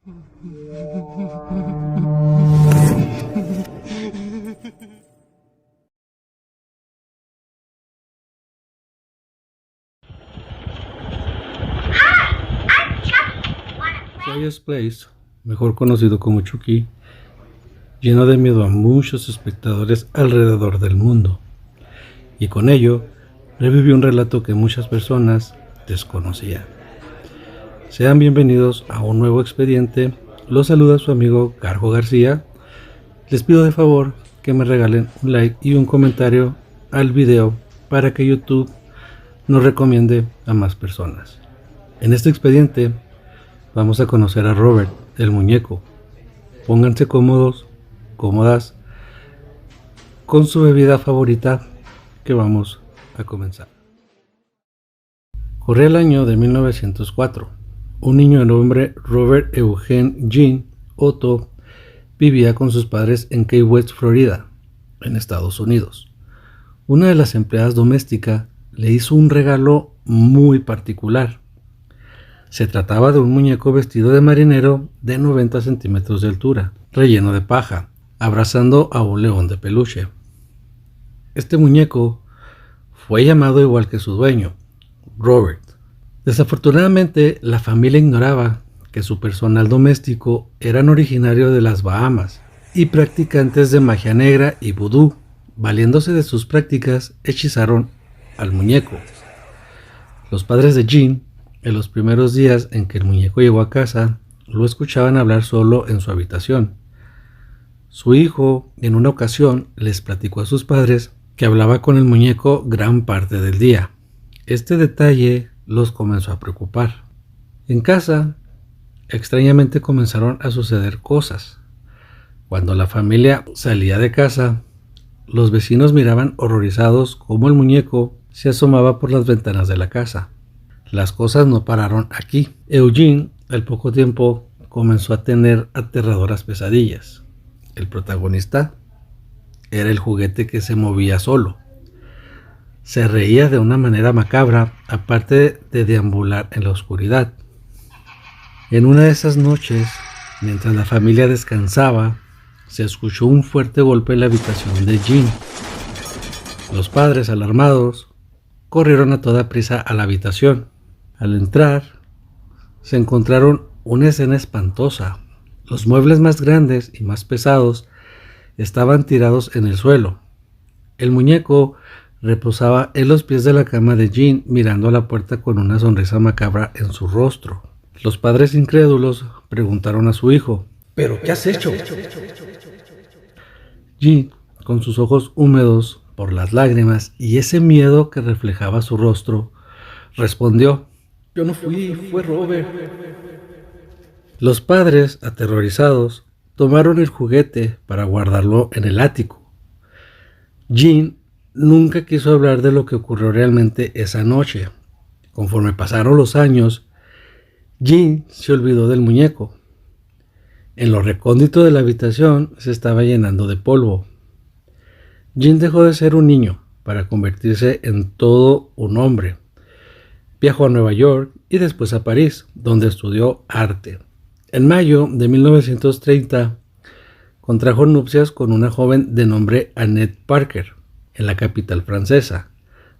Quiet Place, mejor conocido como Chucky, llenó de miedo a muchos espectadores alrededor del mundo, y con ello revivió un relato que muchas personas desconocían. Sean bienvenidos a un nuevo expediente. Los saluda su amigo Garjo García. Les pido de favor que me regalen un like y un comentario al video para que YouTube nos recomiende a más personas. En este expediente vamos a conocer a Robert, el muñeco. Pónganse cómodos, cómodas, con su bebida favorita, que vamos a comenzar. Corría el año de 1904. Un niño de nombre Robert Eugene Jean Otto vivía con sus padres en Key West, Florida, en Estados Unidos. Una de las empleadas domésticas le hizo un regalo muy particular. Se trataba de un muñeco vestido de marinero de 90 centímetros de altura, relleno de paja, abrazando a un león de peluche. Este muñeco fue llamado igual que su dueño, Robert. Desafortunadamente, la familia ignoraba que su personal doméstico eran originarios de las Bahamas y practicantes de magia negra y vudú. Valiéndose de sus prácticas, hechizaron al muñeco. Los padres de Jean, en los primeros días en que el muñeco llegó a casa, lo escuchaban hablar solo en su habitación. Su hijo, en una ocasión, les platicó a sus padres que hablaba con el muñeco gran parte del día. Este detalle los comenzó a preocupar. En casa, extrañamente comenzaron a suceder cosas. Cuando la familia salía de casa, los vecinos miraban horrorizados cómo el muñeco se asomaba por las ventanas de la casa. Las cosas no pararon aquí. Eugene, al poco tiempo, comenzó a tener aterradoras pesadillas. El protagonista era el juguete que se movía solo. Se reía de una manera macabra, aparte de deambular en la oscuridad. En una de esas noches, mientras la familia descansaba, se escuchó un fuerte golpe en la habitación de Jean. Los padres, alarmados, corrieron a toda prisa a la habitación. Al entrar, se encontraron una escena espantosa. Los muebles más grandes y más pesados estaban tirados en el suelo. El muñeco reposaba en los pies de la cama de Jean, mirando a la puerta con una sonrisa macabra en su rostro. Los padres incrédulos preguntaron a su hijo: ¿pero qué has hecho? Jean, con sus ojos húmedos por las lágrimas y ese miedo que reflejaba su rostro, respondió: yo no fui, fue Robert. Los padres, aterrorizados, tomaron el juguete para guardarlo en el ático. Jean nunca quiso hablar de lo que ocurrió realmente esa noche. Conforme pasaron los años, Jean se olvidó del muñeco. En lo recóndito de la habitación se estaba llenando de polvo. Jean dejó de ser un niño para convertirse en todo un hombre. Viajó a Nueva York y después a París, donde estudió arte. En mayo de 1930, contrajo nupcias con una joven de nombre Annette Parker, en la capital francesa.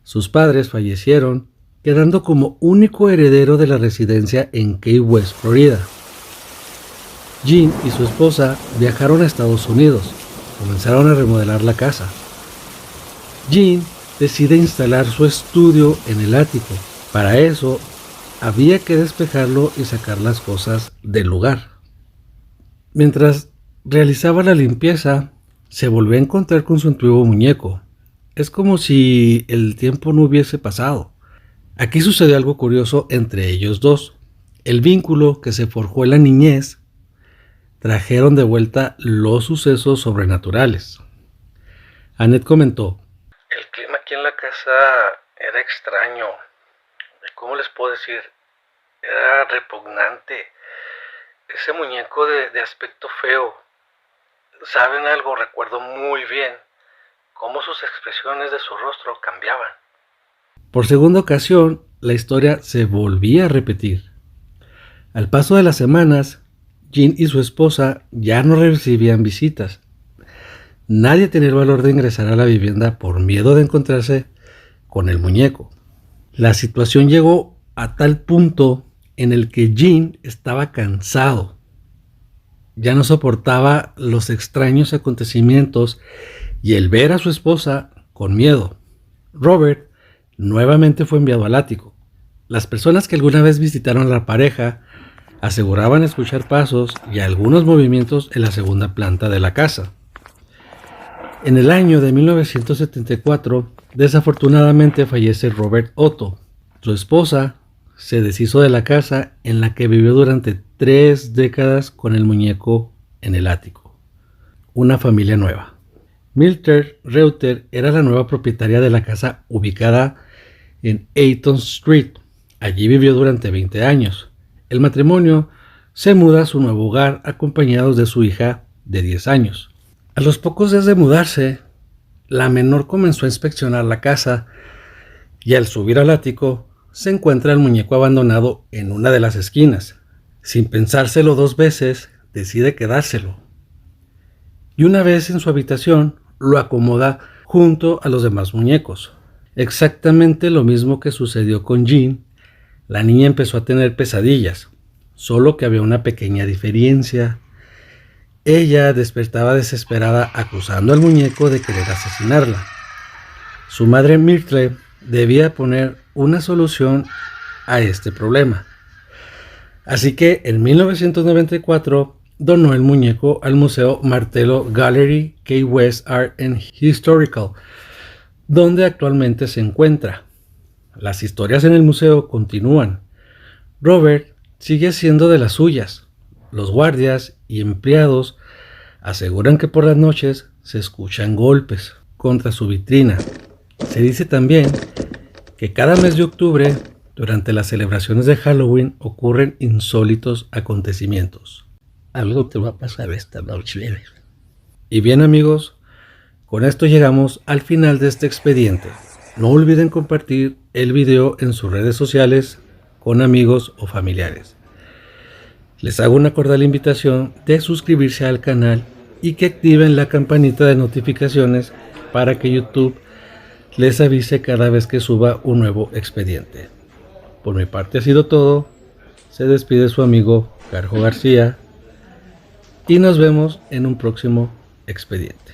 Sus padres fallecieron, quedando como único heredero de la residencia en Key West, Florida. Jean y su esposa viajaron a Estados Unidos. Comenzaron a remodelar la casa. Jean decide instalar su estudio en el ático. Para eso, había que despejarlo y sacar las cosas del lugar. Mientras realizaba la limpieza, se volvió a encontrar con su antiguo muñeco. Es como si el tiempo no hubiese pasado. Aquí sucedió algo curioso entre ellos dos. El vínculo que se forjó en la niñez trajeron de vuelta los sucesos sobrenaturales. Annette comentó: el clima aquí en la casa era extraño. ¿Cómo les puedo decir? Era repugnante. Ese muñeco de aspecto feo. ¿Saben algo? Recuerdo muy bien cómo sus expresiones de su rostro cambiaban. Por segunda ocasión, la historia se volvía a repetir. Al paso de las semanas, Jean y su esposa ya no recibían visitas. Nadie tenía el valor de ingresar a la vivienda por miedo de encontrarse con el muñeco. La situación llegó a tal punto en el que Jean estaba cansado. Ya no soportaba los extraños acontecimientos y el ver a su esposa con miedo. Robert nuevamente fue enviado al ático. Las personas que alguna vez visitaron a la pareja aseguraban escuchar pasos y algunos movimientos en la segunda planta de la casa. En el año de 1974, desafortunadamente fallece Robert Otto. Su esposa se deshizo de la casa en la que vivió durante 3 décadas con el muñeco en el ático. Una familia nueva. Mildred Reuter era la nueva propietaria de la casa ubicada en Eaton Street. Allí vivió durante 20 años. El matrimonio se muda a su nuevo hogar acompañados de su hija de 10 años. A los pocos días de mudarse, la menor comenzó a inspeccionar la casa y al subir al ático se encuentra el muñeco abandonado en una de las esquinas. Sin pensárselo 2 veces, decide quedárselo. Y una vez en su habitación, lo acomoda junto a los demás muñecos. Exactamente lo mismo que sucedió con Jean. La niña empezó a tener pesadillas, solo que había una pequeña diferencia. Ella despertaba desesperada acusando al muñeco de querer asesinarla. Su madre Myrtle debía poner una solución a este problema. Así que en 1994 donó el muñeco al Museo Martello Gallery Key West Art and Historical, donde actualmente se encuentra. Las historias en el museo continúan. Robert sigue siendo de las suyas. Los guardias y empleados aseguran que por las noches se escuchan golpes contra su vitrina. Se dice también que cada mes de octubre, durante las celebraciones de Halloween, ocurren insólitos acontecimientos. Algo te va a pasar esta noche. Y bien, amigos, con esto llegamos al final de este expediente. No olviden compartir el video en sus redes sociales con amigos o familiares. Les hago una cordial invitación de suscribirse al canal y que activen la campanita de notificaciones para que YouTube les avise cada vez que suba un nuevo expediente. Por mi parte ha sido todo. Se despide su amigo Carjo García y nos vemos en un próximo expediente.